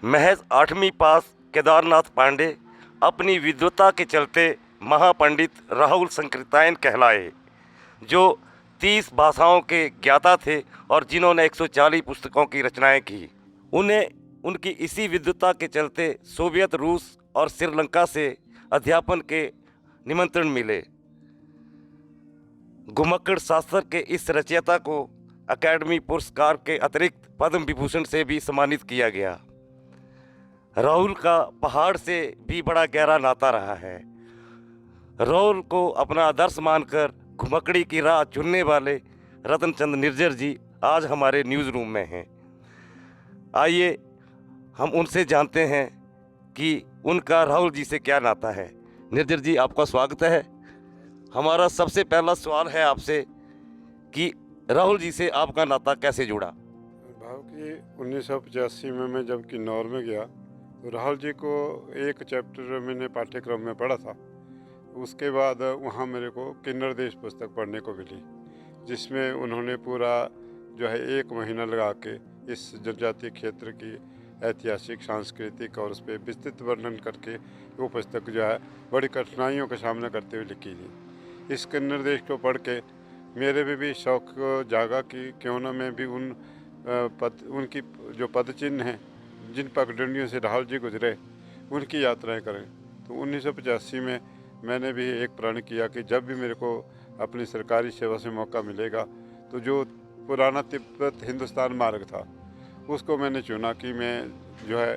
महज 8वीं पास केदारनाथ पांडे अपनी विद्वता के चलते महापंडित राहुल संकृतायन कहलाए, जो 30 भाषाओं के ज्ञाता थे और जिन्होंने 140 पुस्तकों की रचनाएं की। उन्हें उनकी इसी विद्वता के चलते सोवियत रूस और श्रीलंका से अध्यापन के निमंत्रण मिले। घुमक्कड़ शास्त्र के इस रचयिता को अकादमी पुरस्कार के अतिरिक्त पद्म विभूषण से भी सम्मानित किया गया। राहुल का पहाड़ से भी बड़ा गहरा नाता रहा है। राहुल को अपना आदर्श मानकर घुमक्कड़ी की राह चुनने वाले रतनचंद निर्जर जी आज हमारे न्यूज़ रूम में हैं। आइए हम उनसे जानते हैं कि उनका राहुल जी से क्या नाता है। निर्जर जी, आपका स्वागत है। हमारा सबसे पहला सवाल है आपसे कि राहुल जी से आपका नाता कैसे जुड़ा? भाव कि 1985 में मैं जब किन्नौर में गया तो राहुल जी को एक चैप्टर मैंने पाठ्यक्रम में पढ़ा था। उसके बाद वहाँ मेरे को किन्नर देश पुस्तक पढ़ने को मिली, जिसमें उन्होंने पूरा जो है 1 महीना लगा के इस जनजातीय क्षेत्र की ऐतिहासिक, सांस्कृतिक और उस पर विस्तृत वर्णन करके वो पुस्तक जो है बड़ी कठिनाइयों का सामना करते हुए लिखी थी। इस किन्नर देश को पढ़ के मेरे में भी शौक जागा कि क्यों ना मैं भी उनकी जो पद चिन्ह हैं, जिन पगडंडियों से राहुल जी गुजरे, उनकी यात्राएं करें। तो 1985 में मैंने भी एक प्रण किया कि जब भी मेरे को अपनी सरकारी सेवा से मौका मिलेगा तो जो पुराना तिब्बत हिंदुस्तान मार्ग था उसको मैंने चुना कि मैं जो है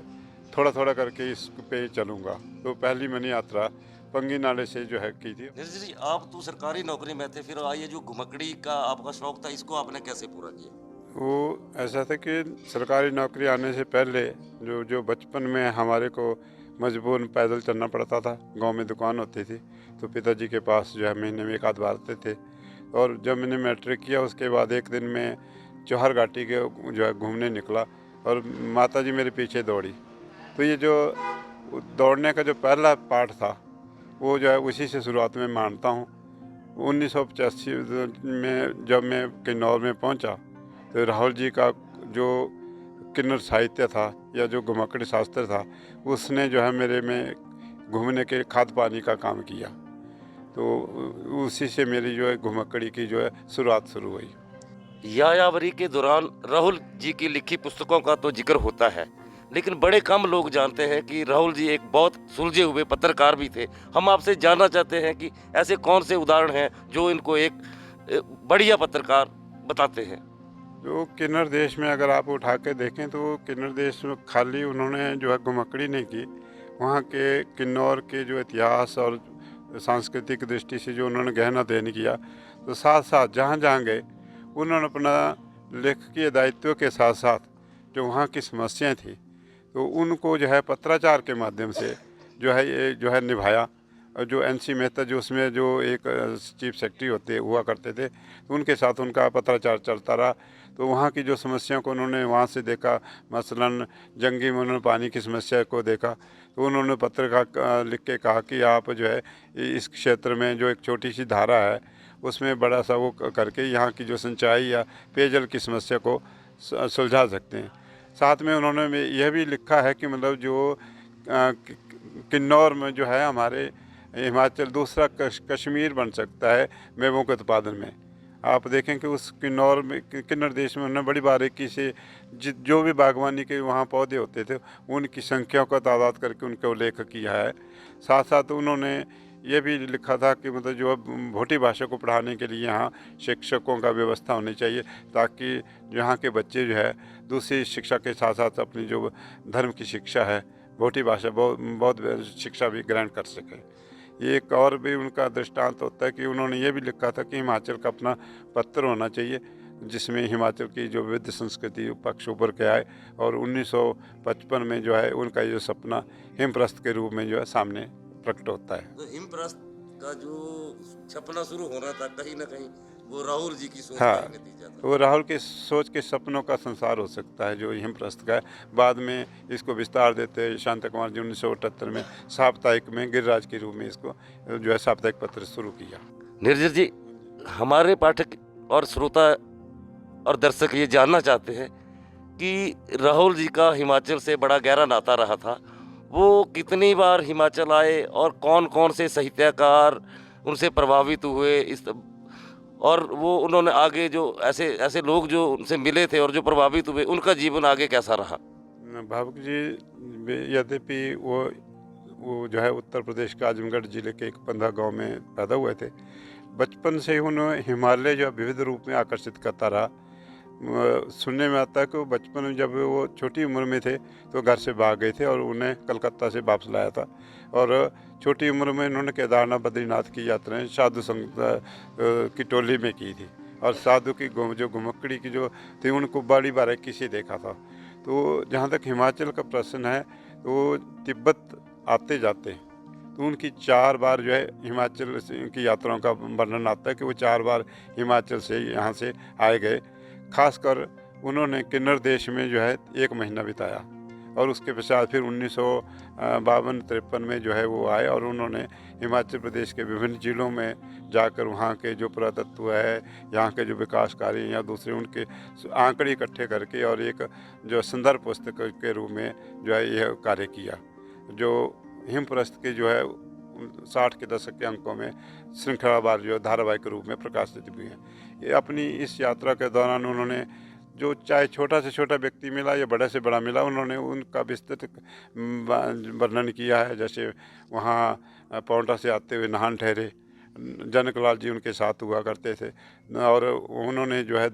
थोड़ा थोड़ा करके इस पे चलूँगा। तो पहली मैंने यात्रा पंगी नाले से जो है की थी। निर्जर जी, आप तो सरकारी नौकरी में थे, फिर ये जो घुमक्कड़ी का आपका शौक था, इसको आपने कैसे पूरा किया? वो ऐसा था कि सरकारी नौकरी आने से पहले जो बचपन में हमारे को मजबूरन पैदल चलना पड़ता था। गांव में दुकान होती थी तो पिताजी के पास जो है महीने में 1 आध बार आते थे। और जब मैंने मैट्रिक किया उसके बाद एक दिन मैं चौहर घाटी के जो है घूमने निकला और माताजी मेरे पीछे दौड़ी। तो ये जो दौड़ने का जो पहला पार्ट था वो जो है उसी से शुरुआत में मानता हूँ। 1985 में जब मैं किन्नौर में पहुँचा तो राहुल जी का जो किन्नर साहित्य था या जो घुमक्कड़ी शास्त्र था, उसने जो है मेरे में घूमने के खाद पानी का काम किया। तो उसी से मेरी जो है घुमक्कड़ी की जो है शुरुआत शुरू हुई। यायावरी के दौरान राहुल जी की लिखी पुस्तकों का तो जिक्र होता है, लेकिन बड़े कम लोग जानते हैं कि राहुल जी एक बहुत सुलझे हुए पत्रकार भी थे। हम आपसे जानना चाहते हैं कि ऐसे कौन से उदाहरण हैं जो इनको एक बढ़िया पत्रकार बताते हैं। जो किन्नर देश में अगर आप उठा के देखें तो किन्नर देश में खाली उन्होंने जो है घुमक्कड़ी नहीं की, वहाँ के किन्नौर के जो इतिहास और सांस्कृतिक दृष्टि से जो उन्होंने गहन अध्ययन किया, तो साथ साथ जहाँ जहाँ गए उन्होंने अपना लेखकीय दायित्व के साथ साथ जो वहाँ की समस्याएं थी तो उनको जो है पत्राचार के माध्यम से जो है ये जो है निभाया। और जो NC मेहता जो उसमें जो एक चीफ सेक्रेटरी होते हुआ करते थे, तो उनके साथ उनका पत्राचार चलता रहा। तो वहाँ की जो समस्याओं को उन्होंने वहाँ से देखा, मसलन जंगी में उन्होंने पानी की समस्या को देखा, तो उन्होंने पत्र का लिख के कहा कि आप जो है इस क्षेत्र में जो एक छोटी सी धारा है उसमें बड़ा सा वो करके यहाँ की जो सिंचाई या पेयजल की समस्या को सुलझा सकते हैं। साथ में उन्होंने यह भी लिखा है कि मतलब जो किन्नौर में जो है हमारे हिमाचल दूसरा कश्मीर बन सकता है मेवों के उत्पादन में। आप देखें कि उस किन्नौर में किन्नर देश में उन्होंने बड़ी बारीकी से जो भी बागवानी के वहाँ पौधे होते थे उनकी संख्याओं का तादाद करके उनका उल्लेख किया है। साथ साथ उन्होंने ये भी लिखा था कि मतलब जो भोटी भाषा को पढ़ाने के लिए यहाँ शिक्षकों का व्यवस्था होनी चाहिए, ताकि यहाँ के बच्चे जो है दूसरी शिक्षा के साथ साथ अपनी जो धर्म की शिक्षा है, भोटी भाषा बौद्ध शिक्षा भी ग्रहण कर सकें। एक और भी उनका दृष्टांत होता है कि उन्होंने ये भी लिखा था कि हिमाचल का अपना पत्र होना चाहिए, जिसमें हिमाचल की जो विविध संस्कृति पक्ष उभर के आए। और 1955 में जो है उनका ये सपना हिमप्रस्थ के रूप में जो है सामने प्रकट होता है। तो हिमप्रस्थ का जो सपना शुरू होना था, कहीं ना कहीं वो राहुल जी की सोच हाँ, का नतीजा था। वो राहुल के सोच के सपनों का संसार हो सकता है जो हिमप्रस्थ का है। बाद में इसको विस्तार देते हैं शांता कुमार जी 1978 में साप्ताहिक में गिरिराज के रूप में इसको जो है साप्ताहिक पत्र शुरू किया। निर्जर जी, हमारे पाठक और श्रोता और दर्शक ये जानना चाहते हैं कि राहुल जी का हिमाचल से बड़ा गहरा नाता रहा था। वो कितनी बार हिमाचल आए और कौन-कौन से साहित्यकार उनसे प्रभावित हुए इस और वो उन्होंने आगे जो ऐसे ऐसे लोग जो उनसे मिले थे और जो प्रभावित हुए, उनका जीवन आगे कैसा रहा? भावुक जी, यद्यपि वो जो है उत्तर प्रदेश के आजमगढ़ जिले के एक पंधा गांव में पैदा हुए थे। बचपन से ही उन्हें हिमालय जो है विविध रूप में आकर्षित करता रहा। सुनने में आता है कि वो बचपन में जब वो छोटी उम्र में थे तो घर से भाग गए थे और उन्हें कलकत्ता से वापस लाया था। और छोटी उम्र में उन्होंने केदारनाथ बद्रीनाथ की यात्राएं साधु संत की टोली में की थी। और साधु की जो घुमक्कड़ी की जो थी उनको बड़ी बारीकी से देखा था। तो जहाँ तक हिमाचल का प्रश्न है, तो तिब्बत आते जाते तो उनकी 4 बार जो है हिमाचल की यात्राओं का वर्णन आता है कि वो 4 बार हिमाचल से यहाँ से आए गए। खासकर उन्होंने किन्नर देश में जो है 1 महीना बिताया और उसके पश्चात फिर 1952-53 में जो है वो आए और उन्होंने हिमाचल प्रदेश के विभिन्न ज़िलों में जाकर वहाँ के जो पुरातत्व है, यहाँ के जो विकास कार्य या दूसरे उनके आंकड़े इकट्ठे करके और एक जो संदर्भ पुस्तक के रूप में जो है यह कार्य किया, जो हिमप्रस्थ के जो है 60 के दशक के अंकों में श्रृंखलावार जो धारावाहिक रूप में प्रकाशित भी हैं। ये अपनी इस यात्रा के दौरान उन्होंने जो चाहे छोटा से छोटा व्यक्ति मिला या बड़े से बड़ा मिला, उन्होंने उनका विस्तृत वर्णन किया है। जैसे वहाँ पौंटा से आते हुए नाहन ठहरे, जनकलाल जी उनके साथ हुआ करते थे और उन्होंने जो है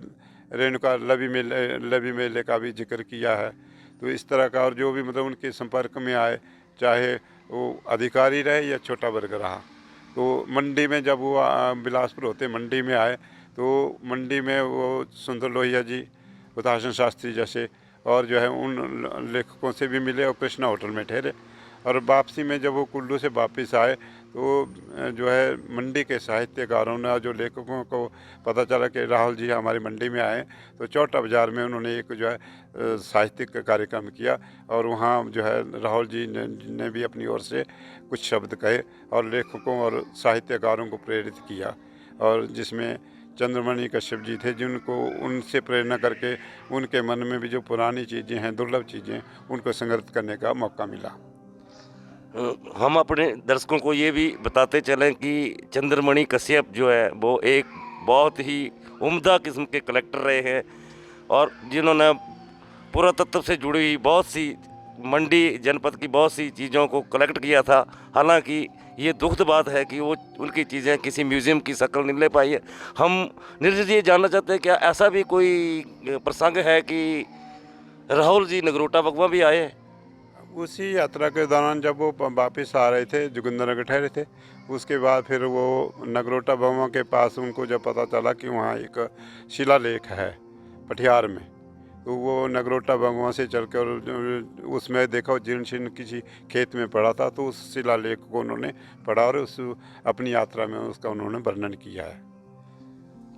रेणुका लवी मेले का भी जिक्र किया है। तो इस तरह का और जो भी मतलब उनके संपर्क में आए, चाहे वो अधिकारी रहे या छोटा वर्ग रहा। तो मंडी में जब वो बिलासपुर होते मंडी में आए तो मंडी में वो सुंदर लोहिया जी, हुताशन शास्त्री जैसे और जो है उन लेखकों से भी मिले और कृष्णा होटल में ठहरे। और वापसी में जब वो कुल्लू से वापस आए तो जो है मंडी के साहित्यकारों ने, जो लेखकों को पता चला कि राहुल जी हमारी मंडी में आए, तो चौटा बाज़ार में उन्होंने एक जो है साहित्यिक कार्यक्रम किया और वहाँ जो है राहुल जी ने भी अपनी ओर से कुछ शब्द कहे और लेखकों और साहित्यकारों को प्रेरित किया। और जिसमें चंद्रमणि कश्यप जी थे, जिनको उनसे प्रेरणा करके उनके मन में भी जो पुरानी चीज़ें हैं, दुर्लभ चीज़ें, उनको संग्रहित करने का मौका मिला। हम अपने दर्शकों को ये भी बताते चलें कि चंद्रमणि कश्यप जो है वो एक बहुत ही उम्दा किस्म के कलेक्टर रहे हैं और जिन्होंने पुरातत्व से जुड़ी बहुत सी मंडी जनपद की बहुत सी चीज़ों को कलेक्ट किया था। हालांकि ये दुखद बात है कि वो उनकी चीज़ें किसी म्यूज़ियम की शक्ल नहीं ले पाई है। हम निर्जर ये जानना चाहते हैं, क्या ऐसा भी कोई प्रसंग है कि राहुल जी नगरोटा बगवा भी आए? उसी यात्रा के दौरान जब वो वापस आ रहे थे, जोगिंद्रनगर ठहरे थे, उसके बाद फिर वो नगरोटा बगवा के पास उनको जब पता चला कि वहाँ एक शिलालेख है पटियार में, तो वो नगरोटा बगवा से चल कर उसमें देखा जीर्ण शीर्ण किसी खेत में पड़ा था, तो उस शिलालेख को उन्होंने पढ़ा और उस अपनी यात्रा में उसका उन्होंने वर्णन किया है।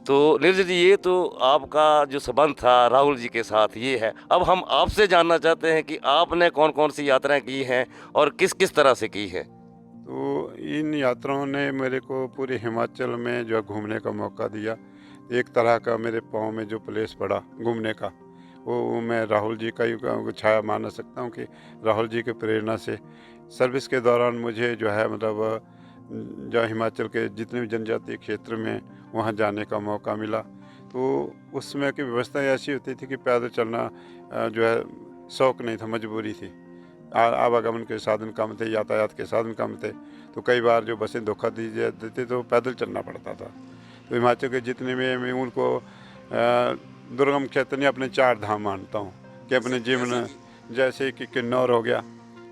तो नीरज जी, ये तो आपका जो संबंध था राहुल जी के साथ ये है। अब हम आपसे जानना चाहते हैं कि आपने कौन कौन सी यात्राएं की हैं और किस किस तरह से की है। तो इन यात्राओं ने मेरे को पूरे हिमाचल में जो घूमने का मौका दिया। एक तरह का मेरे पाँव में जो प्लेस पड़ा घूमने का, वो मैं राहुल जी का ही छाया मान सकता हूँ कि राहुल जी के प्रेरणा से सर्विस के दौरान मुझे जो है मतलब जो हिमाचल के जितने भी जनजातीय क्षेत्र में वहाँ जाने का मौका मिला। तो उसमें की व्यवस्था ऐसी होती थी कि पैदल चलना जो है शौक़ नहीं था, मजबूरी थी। आवागमन के साधन कम थे, यातायात के साधन कम थे, तो कई बार जो बसें धोखा देती तो पैदल चलना पड़ता था। तो हिमाचल के जितने में मैं उनको दुर्गम क्षेत्र में अपने 4 धाम मानता हूँ कि अपने जीवन, जैसे कि किन्नौर हो गया,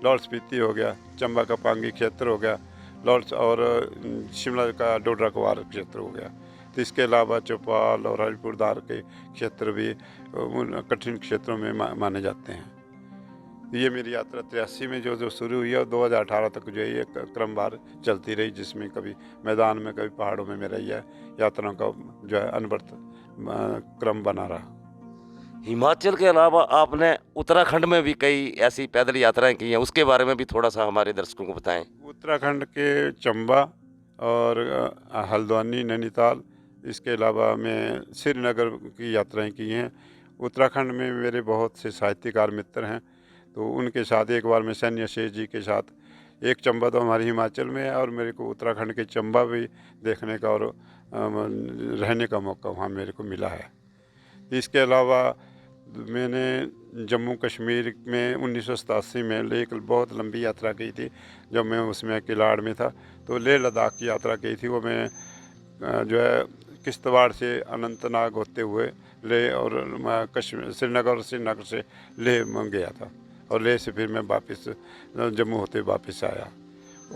लाहौल स्पीति हो गया, चंबा का पांगी क्षेत्र हो गया, लाहौल और शिमला का डोडरा कुवार क्षेत्र हो गया। तो इसके अलावा चौपाल और हरिपुरदार के क्षेत्र भी उन कठिन क्षेत्रों में माने जाते हैं। ये मेरी यात्रा 83 में जो शुरू हुई और 2018 तक जो है ये क्रमवार चलती रही, जिसमें कभी मैदान में कभी पहाड़ों में मेरा यह यात्राओं का जो है अनवरत क्रम बना रहा। हिमाचल के अलावा आपने उत्तराखंड में भी कई ऐसी पैदल यात्राएं की हैं, उसके बारे में भी थोड़ा सा हमारे दर्शकों को बताएं। उत्तराखंड के चंबा और हल्द्वानी, नैनीताल, इसके अलावा मैं श्रीनगर की यात्राएं की हैं उत्तराखंड में मेरे बहुत से साहित्यकार मित्र हैं, तो उनके साथ एक बार मैं सैन्य शेष जी के साथ, एक चंबा तो हमारे हिमाचल में है और मेरे को उत्तराखंड के चंबा भी देखने का और रहने का मौका वहाँ मेरे को मिला है। इसके अलावा मैंने जम्मू कश्मीर में 1987 में एक बहुत लंबी यात्रा की थी। जब मैं उसमें किलाड़ में था तो लेह लद्दाख की यात्रा की थी। वो मैं जो है किश्तवाड़ से अनंतनाग होते हुए लेह और श्रीनगर से लेह में गया था और लेह से फिर मैं वापस जम्मू होते वापस आया।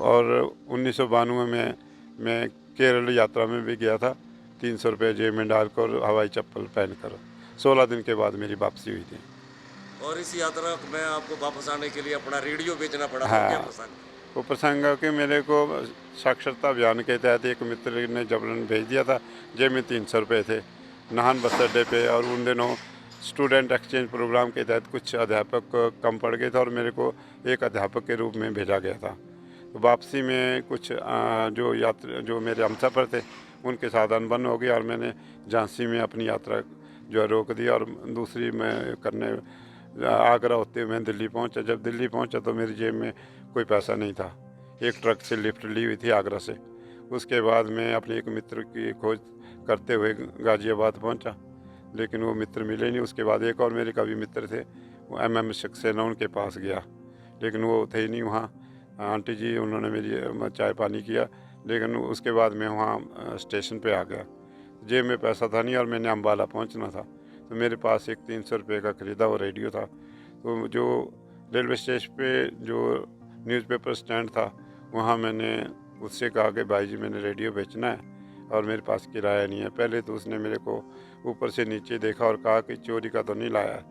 और 1992 में मैं केरल यात्रा में भी गया था, 300 रुपये जेब में डालकर हवाई चप्पल पहनकर। 16 दिन के बाद मेरी वापसी हुई थी। और इस यात्रा में आपको वापस आने के लिए अपना रेडियो बेचना पड़ा था, हाँ, क्या प्रसंग? वो प्रसंग है कि मेरे को साक्षरता अभियान के तहत एक मित्र ने जबरन भेज दिया था। जेब में 300 रुपये थे नाहन बस अड्डे पे, और उन दिनों स्टूडेंट एक्सचेंज प्रोग्राम के तहत कुछ अध्यापक कम पड़ गए थे और मेरे को एक अध्यापक के रूप में भेजा गया था। तो वापसी में कुछ जो मेरे हमसफ़र थे उनके साथ अनबन हो गई और मैंने झांसी में अपनी यात्रा जो है रोक दी और दूसरी मैं करने आगरा होते हुए मैं दिल्ली पहुंचा। जब दिल्ली पहुंचा तो मेरी जेब में कोई पैसा नहीं था। एक ट्रक से लिफ्ट ली हुई थी आगरा से। उसके बाद मैं अपने एक मित्र की खोज करते हुए गाज़ियाबाद पहुंचा, लेकिन वो मित्र मिले नहीं। उसके बाद एक और मेरे कवि मित्र थे, वो MM सक्सेना, उनके पास गया, लेकिन वो थे ही नहीं वहाँ। आंटी जी उन्होंने मेरी चाय पानी किया, लेकिन उसके बाद मैं वहाँ स्टेशन पे आ गया। जेब में पैसा था नहीं और मैंने अम्बाला पहुँचना था, तो मेरे पास एक 300 रुपये का ख़रीदा हुआ रेडियो था। तो जो रेलवे स्टेशन पे जो न्यूज़पेपर स्टैंड था वहाँ मैंने उससे कहा कि भाई जी मैंने रेडियो बेचना है और मेरे पास किराया नहीं है। पहले तो उसने मेरे को ऊपर से नीचे देखा और कहा कि चोरी का तो नहीं लाया है।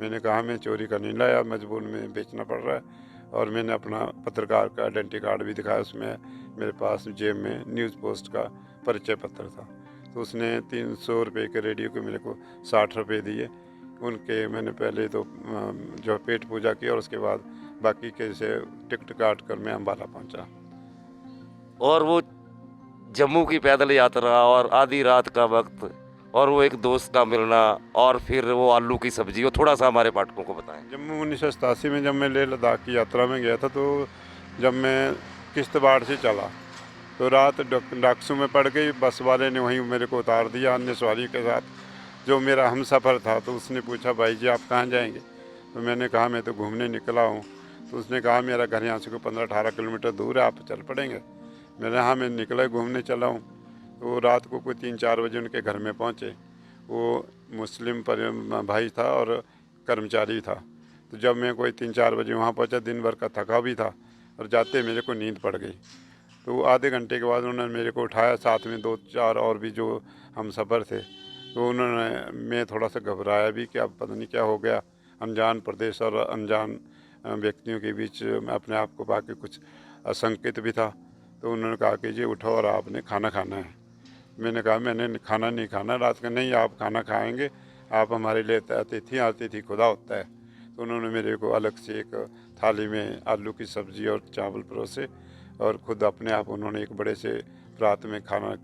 मैंने कहा मैं चोरी का नहीं लाया, मजबूर में बेचना पड़ रहा है। और मैंने अपना पत्रकार का आइडेंटिटी कार्ड भी दिखाया, उसमें मेरे पास जेब में न्यूज़ पोस्ट का परिचय पत्र था। तो उसने 300 रुपये के रेडियो के मेरे को 60 रुपये दिए। उनके मैंने पहले तो जो पेट पूजा की और उसके बाद बाकी के से टिकट काट कर मैं अम्बाला पहुंचा। और वो जम्मू की पैदल यात्रा और आधी रात का वक्त और वो एक दोस्त का मिलना और फिर वो आलू की सब्जी, वो थोड़ा सा हमारे पाठकों को बताएं। जम्मू 1987 में जब मैं लेह लद्दाख की यात्रा में गया था, तो जब मैं किश्तवाड़ से चला तो रात डाकसू में पड़ गई। बस वाले ने वहीं मेरे को उतार दिया अन्य सवारी के साथ। जो मेरा हमसफ़र था तो उसने पूछा भाई जी आप कहाँ जाएंगे? तो मैंने कहा मैं तो घूमने निकला हूँ। तो उसने कहा मेरा घर यहाँ से कोई 15-18 किलोमीटर दूर है, आप चल पड़ेंगे? मैंने हाँ मैं निकला घूमने चला हूँ। तो रात को कोई 3-4 बजे उनके घर में पहुँचे। वो मुस्लिम भाई था और कर्मचारी था। तो जब मैं कोई 3-4 बजे वहाँ पहुँचा, दिन भर का थका भी था और जाते मेरे को नींद पड़ गई। तो आधे घंटे के बाद उन्होंने मेरे को उठाया, साथ में 2-4 और भी जो हमसफ़र थे। तो मैं थोड़ा सा घबराया भी कि अब पता नहीं क्या हो गया। अनजान प्रदेश और अनजान व्यक्तियों के बीच अपने आप को पाके कुछ आशंकित भी था। तो उन्होंने कहा कि जी उठो और आपने खाना खाना है। मैंने कहा मैंने खाना नहीं खाना रात का। नहीं आप खाना खाएंगे, आप हमारे लिए अतिथि खुदा होता है। तो उन्होंने मेरे को अलग से एक थाली में आलू की सब्ज़ी और चावल परोसे और ख़ुद अपने आप उन्होंने एक बड़े से रात में खाना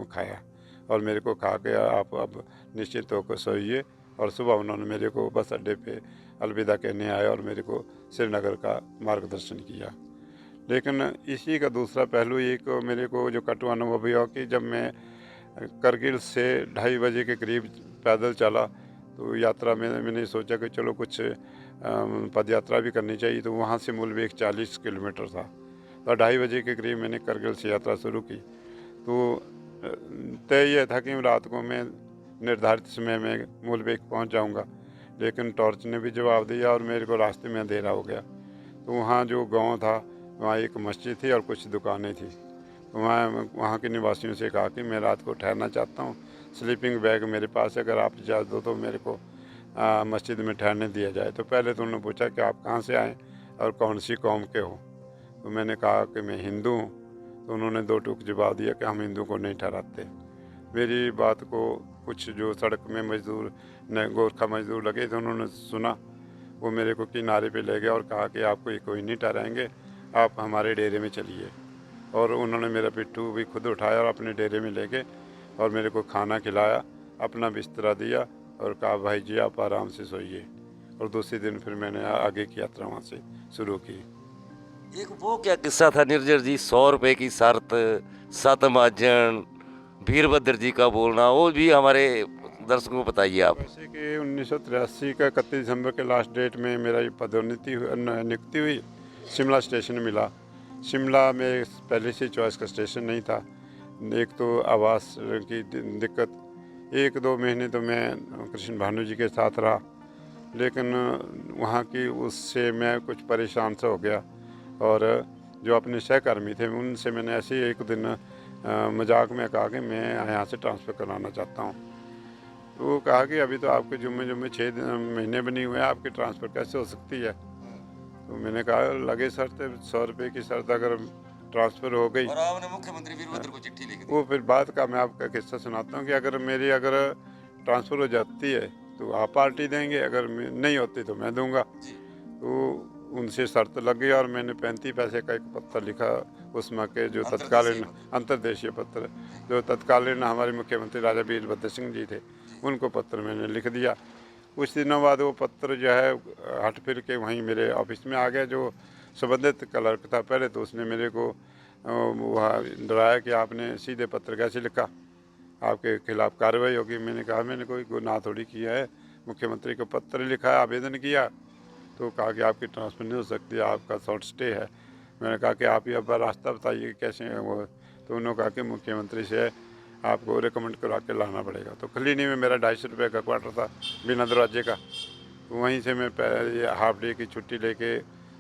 खाया और मेरे को कहा कि आप अब निश्चिंत होकर सोइए। और सुबह उन्होंने मेरे को बस अड्डे पे अलविदा कहने आए और मेरे को श्रीनगर का मार्गदर्शन किया। लेकिन इसी का दूसरा पहलू एक मेरे को जो कटु अनुभव हुआ कि जब मैं करगिल से 2:30 बजे के करीब पैदल चला, तो यात्रा में मैंने सोचा कि चलो कुछ पद यात्रा भी करनी चाहिए। तो वहाँ से मूलबेग 40 किलोमीटर था। तो 2:30 बजे के करीब मैंने करगिल से यात्रा शुरू की। तो तय यह था कि रात को मैं निर्धारित समय में मूलबेग पहुँच जाऊँगा, लेकिन टॉर्च ने भी जवाब दिया और मेरे को रास्ते में अंधेरा हो गया। तो वहाँ जो गांव था वहाँ एक मस्जिद थी और कुछ दुकानें थी। वहाँ के निवासियों से कहा कि मैं रात को ठहरना चाहता हूँ, स्लीपिंग बैग मेरे पास है, अगर आप इजाज़त दो तो मेरे को मस्जिद में ठहरने दिया जाए। तो पहले तो उन्होंने पूछा कि आप कहाँ से आए और कौन सी कौम के हो? तो मैंने कहा कि मैं हिंदू हूँ। तो उन्होंने 2 टूक जवाब दिया कि हम हिंदू को नहीं ठहराते। मेरी बात को कुछ जो सड़क में गोरखा मजदूर लगे थे उन्होंने सुना। वो मेरे को किनारे पे ले गया और कहा कि आपको ये कोई नहीं ठहराएंगे, आप हमारे डेरे में चलिए। और उन्होंने मेरा पिट्ठू भी खुद उठाया और अपने डेरे में ले गए और मेरे को खाना खिलाया, अपना बिस्तरा दिया और कहा भाई जी आप आराम से सोइए। और दूसरे दिन फिर मैंने आगे की यात्रा वहाँ से शुरू की। एक वो क्या किस्सा था निर्जर जी, 100 रुपए की शर्त, 7 महाजन, वीरभद्र जी का बोलना, वो भी हमारे दर्शकों को बताइए आप। वैसे कि 1983 का 31 दिसंबर के लास्ट डेट में मेरा ये पदोन्नति नियुक्ति हुई, शिमला स्टेशन मिला। शिमला में पहले से चॉइस का स्टेशन नहीं था। एक तो आवास की दिक्कत, 1-2 महीने तो मैं कृष्ण भानु जी के साथ रहा, लेकिन वहाँ की उससे मैं कुछ परेशान सा हो गया। और जो अपने सहकर्मी थे उनसे मैंने ऐसे ही एक दिन मजाक में कहा कि मैं यहाँ से ट्रांसफ़र कराना चाहता हूँ। तो वो कहा कि अभी तो आपके जुम्मे 6 महीने बनी हुए हैं, आपकी ट्रांसफ़र कैसे हो सकती है। तो मैंने कहा लगे शर्त 100 रुपये की शर्त अगर ट्रांसफ़र हो गई। और आपने मुख्यमंत्री वीरभद्र को चिट्ठी लिख दी। वो फिर बात का मैं आपका किस्सा सुनाता हूँ कि अगर ट्रांसफ़र हो जाती है तो आप पार्टी देंगे, अगर नहीं होती तो मैं दूंगा। तो उनसे शर्त लग गई और मैंने 35 पैसे का एक पत्र लिखा उसमें के जो तत्कालीन अंतर्देशीय पत्र, जो तत्कालीन हमारे मुख्यमंत्री राजा वीरभद्र सिंह जी थे, उनको पत्र मैंने लिख दिया। कुछ दिनों बाद वो पत्र जो है हट फिर के वहीं मेरे ऑफिस में आ गया। जो संबंधित क्लर्क था पहले, तो उसने मेरे को वहाँ डराया कि आपने सीधे पत्र कैसे लिखा, आपके खिलाफ कार्रवाई होगी। मैंने कहा मैंने कोई गुनाह थोड़ी किया है, मुख्यमंत्री को पत्र लिखा है, आवेदन किया। तो कहा कि आपकी ट्रांसफ़र नहीं हो सकती, आपका शॉर्ट स्टे है। मैंने कहा कि आप ये अब रास्ता बताइए कैसे है वो। तो उन्होंने कहा कि मुख्यमंत्री से आपको रिकमेंड करा के लाना पड़ेगा। तो क्लिनी में मेरा 250 रुपये का क्वार्टर था बिना दरवाजे का। तो वहीं से मैं हाफ डे की छुट्टी लेके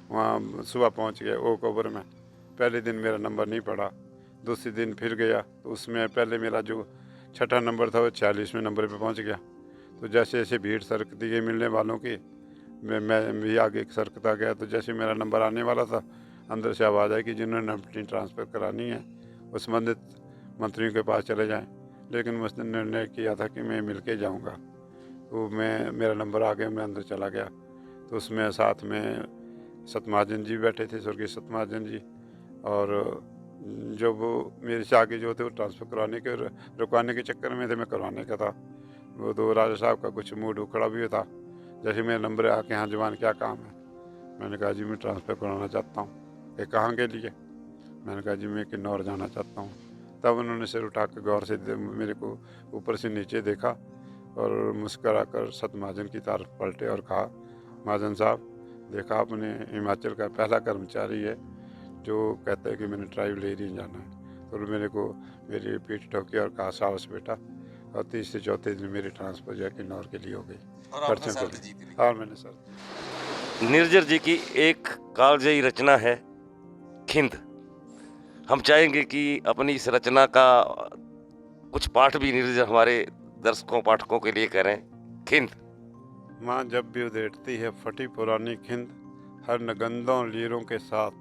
वहाँ सुबह पहुँच गया ओक ओवर में। पहले दिन मेरा नंबर नहीं पड़ा, दूसरे दिन फिर गया तो उसमें पहले मेरा जो 6ठा नंबर था वो 46वें नंबर पे पहुँच गया। तो जैसे जैसे भीड़ सरकती गई मिलने वालों की, मैं भी आगे सरकता गया। तो जैसे मेरा नंबर आने वाला था, अंदर से आवाज़ आई कि जिन्होंने अपनी ट्रांसफ़र करानी है वो संबंधित मंत्रियों के पास चले जाएं। लेकिन उसने निर्णय किया था कि मैं मिल के जाऊँगा। तो मेरा नंबर आ गया, मैं अंदर चला गया। तो उसमें साथ में सतमार्जन जी बैठे थे, स्वर्गीय सतमार्जन जी। और जो वो मेरे से आगे जो थे वो ट्रांसफ़र करवाने के रुकवाने के चक्कर में थे, मैं करवाने का था। वो तो राजा साहब का कुछ मूड उखड़ा भी था। जैसे मेरा नंबर आके, हाँ जवान क्या काम है। मैंने कहा जी मैं ट्रांसफ़र करवाना चाहता हूँ। कि कहाँ के लिए। मैंने कहा जी मैं किन्नौर जाना चाहता हूँ। तब उन्होंने सिर उठा कर गौर से मेरे को ऊपर से नीचे देखा और मुस्करा कर सतमार्जन की तरफ पलटे और कहा, महाजन साहब देखा आपने, हिमाचल का पहला कर्मचारी है जो कहता है कि मैंने ट्राइब ले नहीं जाना है। तो मेरे को मेरी पीठ ठोकी और कहा साहस बेटा। और तीसरे चौथे दिन मेरी ट्रांसफ़र जो है किन्नौर के लिए हो गई। और मैंने सर निर्जर जी की एक कालजयी रचना है खिंद। हम चाहेंगे कि अपनी इस रचना का कुछ पाठ भी निर्जर हमारे दर्शकों पाठकों के लिए करें। खिंद। माँ जब भी उधेड़ती है फटी पुरानी खिंद, हर नगंदों लीरों के साथ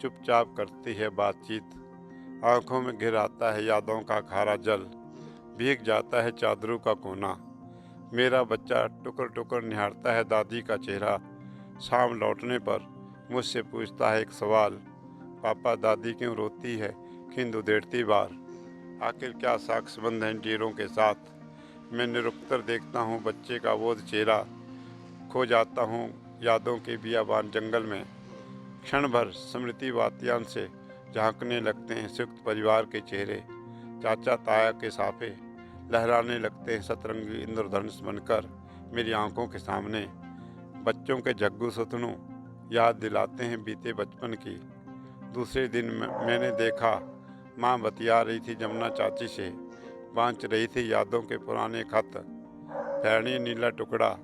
चुपचाप करती है बातचीत। आंखों में घिर आता है यादों का खारा जल, भीग जाता है चादरों का कोना। मेरा बच्चा टुकर टुकर निहारता है दादी का चेहरा। शाम लौटने पर मुझसे पूछता है एक सवाल, पापा दादी क्यों रोती है खिंद उधेड़ती बार। आखिर क्या साख संबंध है इन लीरों के साथ। मैं निरुत्तर देखता हूँ बच्चे का वो चेहरा, खो जाता हूँ यादों के बियाबान जंगल में। क्षण भर स्मृति वात्यान से झांकने लगते हैं संयुक्त परिवार के चेहरे। चाचा ताया के साफे लहराने लगते हैं सतरंगी इंद्रधनुष बनकर मेरी आंखों के सामने। बच्चों के जग्गू सुतनू याद दिलाते हैं बीते बचपन की। दूसरे दिन मैंने देखा माँ बतिया रही थी जमुना चाची से, बांच रही थी यादों के पुराने खत। पैरनी नीला टुकड़ा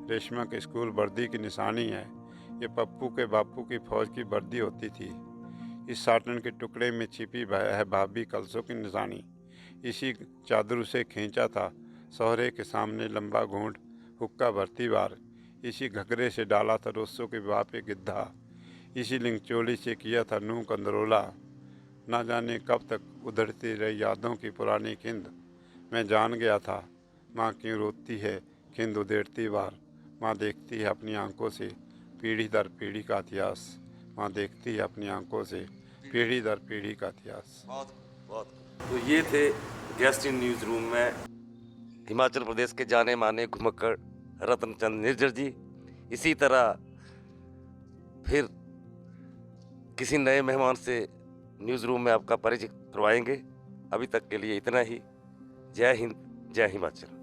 रेशमा के स्कूल वर्दी की निशानी है। ये पप्पू के बापू की फौज की वर्दी होती थी। इस साटन के टुकड़े में छिपी है भाभी कलसों की निशानी। इसी चादर से खींचा था सौहरे के सामने लंबा घूंट हुक्का भरती बार। इसी घघरे से डाला था रोसों के बापे गिद्धा। इसी लिंगचोली से किया था नूह कंदरोला। ना जाने कब तक उधड़ती रही यादों की पुरानी खिंद। मैं जान गया था माँ क्यों रोती है खिंद उधेड़ती बार। माँ देखती है अपनी आंखों से पीढ़ी दर पीढ़ी का इतिहास। माँ देखती है अपनी आंखों से पीढ़ी दर पीढ़ी का इतिहास। बहुत बहुत। तो ये थे गेस्ट इन न्यूज़ रूम में हिमाचल प्रदेश के जाने माने घुमक्कड़ रत्नचंद निर्जर जी। इसी तरह फिर किसी नए मेहमान से न्यूज़ रूम में आपका परिचय करवाएंगे। अभी तक के लिए इतना ही। जय हिंद, जय हिमाचल।